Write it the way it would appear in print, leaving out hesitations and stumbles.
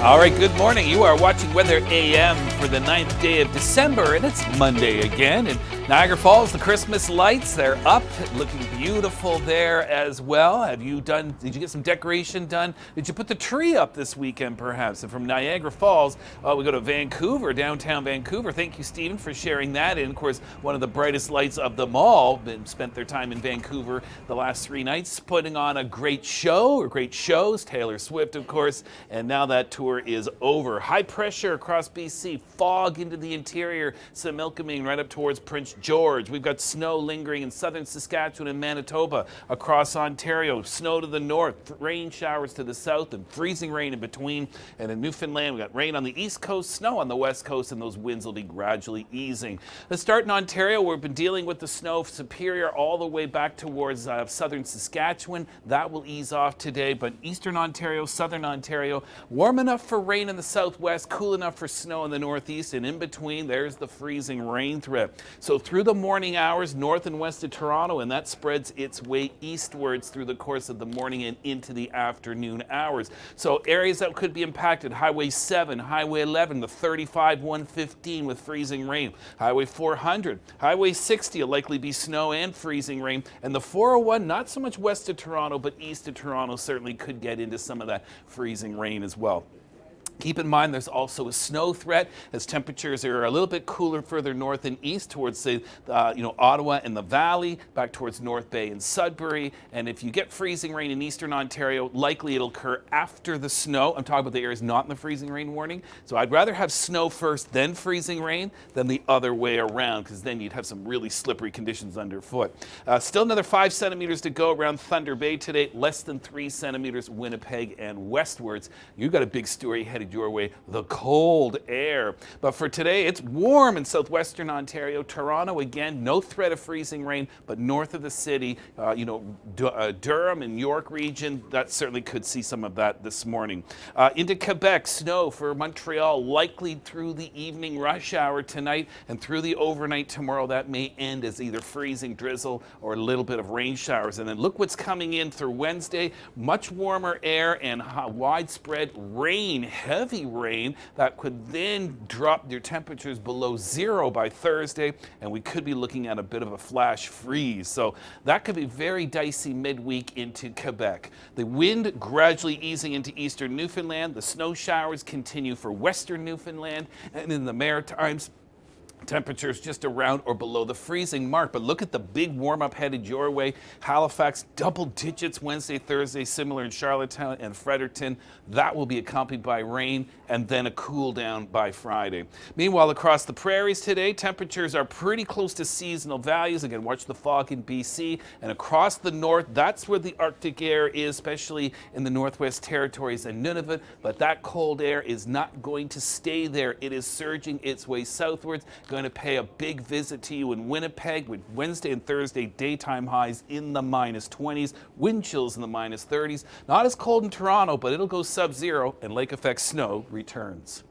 All right, good morning. You are watching Weather AM for the 9th day of December, and it's Monday again. In Niagara Falls, the Christmas lights, they're up, looking beautiful there as well. Did you get some decoration done? Did you put the tree up this weekend, perhaps? And from Niagara Falls, we go to Vancouver, downtown Vancouver. Thank you, Stephen, for sharing that. And of course, one of the brightest lights of them all, spent their time in Vancouver the last 3 nights, putting on a great show, or great shows. Taylor Swift, of course, and now that tour is over. High pressure across BC, fog into the interior, Similkameen right up towards Prince George. We've got snow lingering in southern Saskatchewan and Manitoba, across Ontario, snow to the north, rain showers to the south, and freezing rain in between. And in Newfoundland, we've got rain on the east coast, snow on the west coast, and those winds will be gradually easing. Let's start in Ontario. We've been dealing with the snow Superior all the way back towards southern Saskatchewan. That will ease off today, but eastern Ontario, southern Ontario, warm enough for rain in the southwest, cool enough for snow in the northeast, and in between there's the freezing rain threat. So through the morning hours, north and west of Toronto, and that spreads its way eastwards through the course of the morning and into the afternoon hours. So areas that could be impacted: Highway 7, Highway 11, the 35, 115 with freezing rain, Highway 400, Highway 60 will likely be snow and freezing rain, and the 401, not so much west of Toronto, but east of Toronto certainly could get into some of that freezing rain as well. Keep in mind there's also a snow threat as temperatures are a little bit cooler further north and east towards, say, Ottawa and the Valley, back towards North Bay and Sudbury. And if you get freezing rain in eastern Ontario, likely it'll occur after the snow. I'm talking about the areas not in the freezing rain warning. So I'd rather have snow first, then freezing rain, than the other way around, because then you'd have some really slippery conditions underfoot. Still another 5 centimeters to go around Thunder Bay today, less than 3 centimeters Winnipeg and westwards. You've got a big story headed your way: the cold air. But for today, it's warm in southwestern Ontario. Toronto, again, no threat of freezing rain, but north of the city, Durham and York region, that certainly could see some of that this morning. Into Quebec, snow for Montreal, likely through the evening rush hour tonight and through the overnight tomorrow. That may end as either freezing drizzle or a little bit of rain showers. And then look what's coming in through Wednesday: much warmer air and widespread rain, heavy rain that could then drop your temperatures below zero by Thursday, and we could be looking at a bit of a flash freeze. So that could be very dicey midweek into Quebec. The wind gradually easing into eastern Newfoundland. The snow showers continue for western Newfoundland, and in the Maritimes, temperatures just around or below the freezing mark. But look at the big warm-up headed your way. Halifax, double digits Wednesday, Thursday, similar in Charlottetown and Fredericton. That will be accompanied by rain and then a cool down by Friday. Meanwhile, across the prairies today, temperatures are pretty close to seasonal values. Again, watch the fog in BC. And across the north, that's where the Arctic air is, especially in the Northwest Territories and Nunavut. But that cold air is not going to stay there. It is surging its way southwards, going to pay a big visit to you in Winnipeg with Wednesday and Thursday daytime highs in the minus 20s, wind chills in the minus 30s. Not as cold in Toronto, but it'll go sub-zero, and lake effect snow returns.